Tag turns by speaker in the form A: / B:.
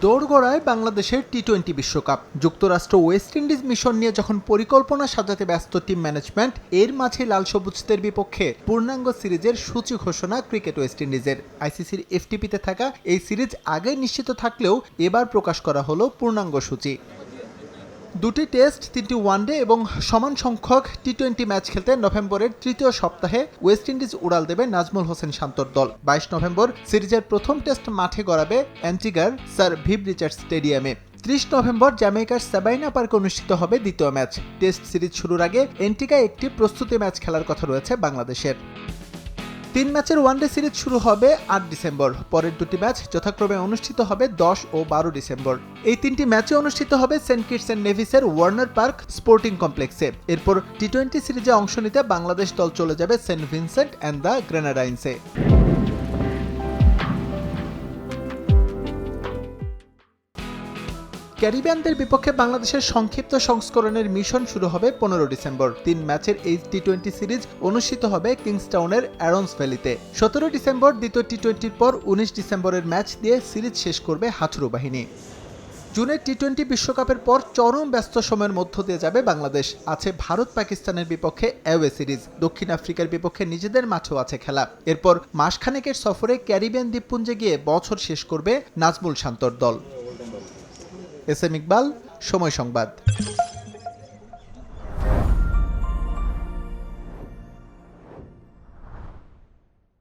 A: দোরগোড়ায় বাংলাদেশের টি-20 বিশ্বকাপ। যুক্তরাষ্ট্র ওয়েস্ট ইন্ডিজ মিশন নিয়ে যখন পরিকল্পনা সাজাতে ব্যস্ত টিম ম্যানেজমেন্ট, এর মাঝে লাল সবুজদের বিপক্ষে পূর্ণাঙ্গ সিরিজের সূচি ঘোষণা ক্রিকেট ওয়েস্ট ইন্ডিজের। আইসিসির এফটিপিতে থাকা এই সিরিজ আগে নিশ্চিত থাকলেও এবার প্রকাশ করা হলো পূর্ণাঙ্গ সূচি। দুটি টেস্ট, 3টি ওয়ানডে এবং সমান সংখ্যক টি-20 ম্যাচ খেলতে নভেম্বরের তৃতীয় সপ্তাহে ওয়েস্ট ইন্ডিজ উড়াল দেবে নাজমুল হোসেন শান্তর দল। 22 নভেম্বর সিরিজের প্রথম টেস্ট মাঠে গড়াবে অ্যান্টিগার স্যার ভিভ রিচার্ডস স্টেডিয়ামে। 30 নভেম্বর জ্যামাইকার সাবাইনা পার্কে অনুষ্ঠিত হবে দ্বিতীয় ম্যাচ। টেস্ট সিরিজ শুরুর আগে অ্যান্টিগায় একটি প্রস্তুতি ম্যাচ খেলার কথা রয়েছে বাংলাদেশের। 3 ম্যাচের ওয়ানডে সিরিজ শুরু হবে 8 ডিসেম্বর। পরের দুটি ম্যাচ যথাক্রমে অনুষ্ঠিত হবে 10 ও 12 ডিসেম্বর। এই তিনটি ম্যাচে অনুষ্ঠিত হবে সেন্ট কিটস এন্ড নেভিসের ওয়ার্নার পার্ক স্পোর্টিং কমপ্লেক্সে। এরপর টি-20 সিরিজে অংশ নিতে বাংলাদেশ দল চলে যাবে সেন্ট ভিনসেন্ট অ্যান্ড দ্য গ্রেনাডাইন্সে। ক্যারিবিয়ানদের বিপক্ষে বাংলাদেশের সংক্ষিপ্ত সংস্করণের মিশন শুরু হবে 15 ডিসেম্বর। 3 ম্যাচের এই টি-20 সিরিজ অনুষ্ঠিত হবে কিংস্টাউনের অ্যারন্স ভ্যালিতে। 17 ডিসেম্বর দ্বিতীয় টি-20-র পর 19 ডিসেম্বরের ম্যাচ দিয়ে সিরিজ শেষ করবে হাথুরু বাহিনী। জুনের টি-20 বিশ্বকাপের পর চরম ব্যস্ত সময়ের মধ্য দিয়ে যাবে বাংলাদেশ। আছে ভারত পাকিস্তানের বিপক্ষে অ্যাওয়ে সিরিজ, দক্ষিণ আফ্রিকার বিপক্ষে নিজেদের মাঠেও আছে খেলা। এরপর মাসখানেকের সফরে ক্যারিবিয়ান দ্বীপপুঞ্জে গিয়ে বছর শেষ করবে নাজমুল শান্তর দল। এস এম ইকবাল, সময় সংবাদ।